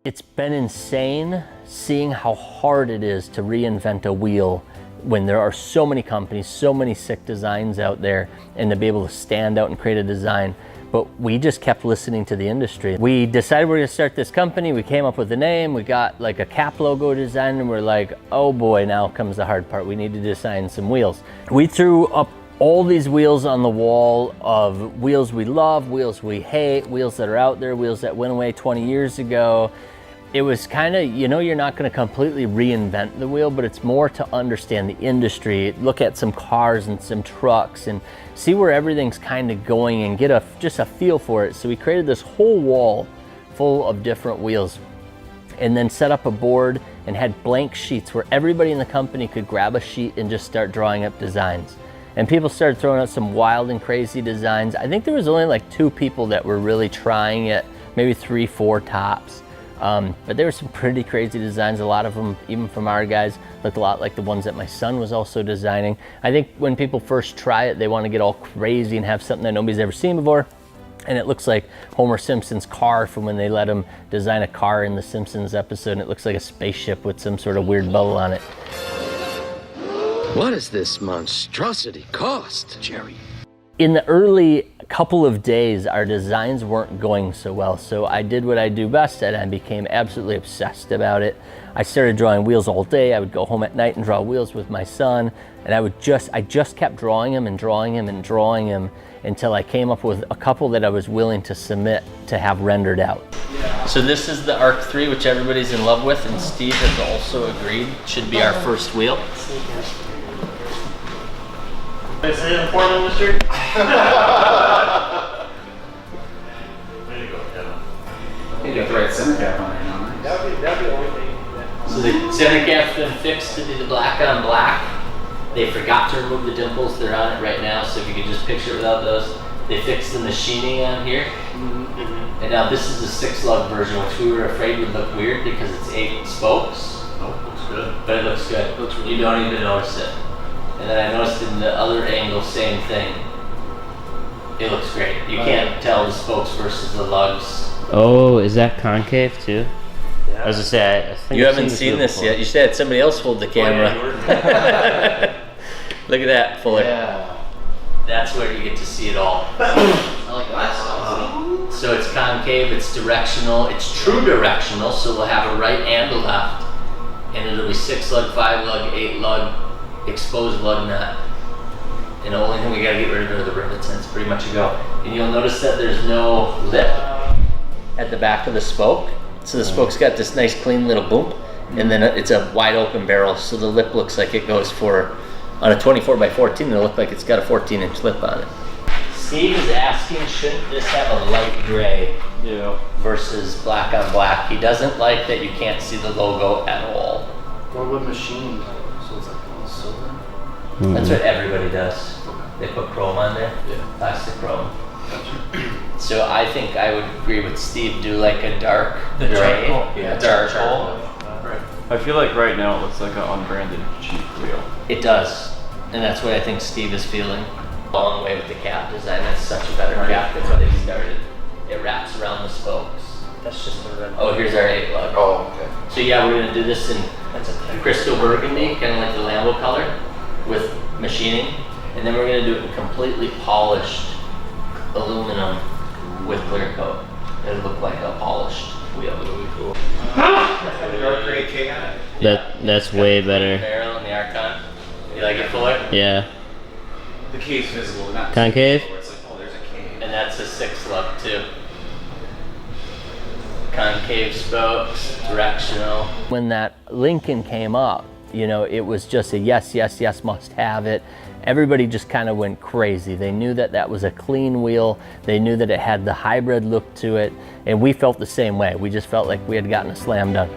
It's been insane seeing how hard it is to reinvent a wheel when there are so many companies, so many sick designs out there, and to be able to stand out and create a design. But we just kept listening to the industry. We decided we're gonna start this company. We came up with a name. We got like a cap logo design, and we're like, oh boy, now comes the hard part. We need to design some wheels. We threw up all these wheels on the wall of wheels we love, wheels we hate, wheels that are out there, wheels that went away 20 years ago. It was kind of, you know, you're not going to completely reinvent the wheel, but it's more to understand the industry, look at some cars and some trucks and see where everything's kind of going and get just a feel for it. So we created this whole wall full of different wheels and then set up a board and had blank sheets where everybody in the company could grab a sheet and just start drawing up designs. And people started throwing out some wild and crazy designs. I think there was only like 2 people that were really trying it, maybe 3, 4 tops. But there were some pretty crazy designs. A lot of them, even from our guys, looked a lot like the ones that my son was also designing. I think when people first try it, they want to get all crazy and have something that nobody's ever seen before. And it looks like Homer Simpson's car from when they let him design a car in the Simpsons episode. And it looks like a spaceship with some sort of weird bubble on it. What does this monstrosity cost, Jerry? In the early couple of days, our designs weren't going so well. So I did what I do best and I became absolutely obsessed about it. I started drawing wheels all day. I would go home at night and draw wheels with my son. And I just kept drawing them and drawing them and drawing them until I came up with a couple that I was willing to submit to have rendered out. So this is the ARK 3, which everybody's in love with, and Steve has also agreed should be our first wheel. Is it important, mister? Way to go, Kevin. You got the right center cap on there now. That'd be the only thing. So the center cap's been fixed to be the black on black. They forgot to remove the dimples. They're on it right now, so if you could just picture it without those. They fixed the machining on here. And now this is the 6-lug version, which we were afraid would look weird because it's 8 spokes. Oh, looks good. But it looks good. It looks really You don't even notice it. And then I noticed in the other angle, same thing. It looks great. You can't tell the spokes versus the lugs. Oh, is that concave too? Yeah. I was gonna say, I think You I've haven't seen this yet. You should have somebody else hold the camera. Look at that, Fuller. Yeah. That's where you get to see it all. I like that. So it's concave, it's directional, it's true directional, so we'll have a right and a left. And it'll be 6-lug, 5-lug, 8-lug, exposed lug nut. And the only thing we gotta get rid of are the rivets, and it's pretty much a go. And you'll notice that there's no lip at the back of the spoke. So the spoke's got this nice clean little boom, and then it's a wide open barrel, so the lip looks like it goes for, on a 24x14, it'll look like it's got a 14-inch lip on it. Steve is asking, shouldn't this have a light gray versus black on black? He doesn't like that you can't see the logo at all. What would machine? So it's like all silver. That's what everybody does. They put chrome on there, plastic chrome. So I think I would agree with Steve, do like a dark gray. Yeah, charcoal. Right. I feel like right now it looks like an unbranded cheap wheel. It does, and that's what I think Steve is feeling. Long way with the cap design. That's such a better cap than what they started. It wraps around the spokes. That's just a red. Oh, here's our 8-lug. Oh, okay. So yeah, we're gonna do this in crystal burgundy, kind of like the Lambo color, with machining, and then we're gonna do it in completely polished aluminum with clear coat. It'll look like a polished wheel. It'll be cool. That's way better. Barrel and the ARKON. You like it, Fuller? Yeah. The cave's visible, not Concave? It's like, oh, there's a cave. And that's a 6-lug too. Concave spokes, directional. When that Lincoln came up, you know, it was just a yes, yes, yes, must have it. Everybody just kind of went crazy. They knew that that was a clean wheel. They knew that it had the hybrid look to it. And we felt the same way. We just felt like we had gotten a slam dunk.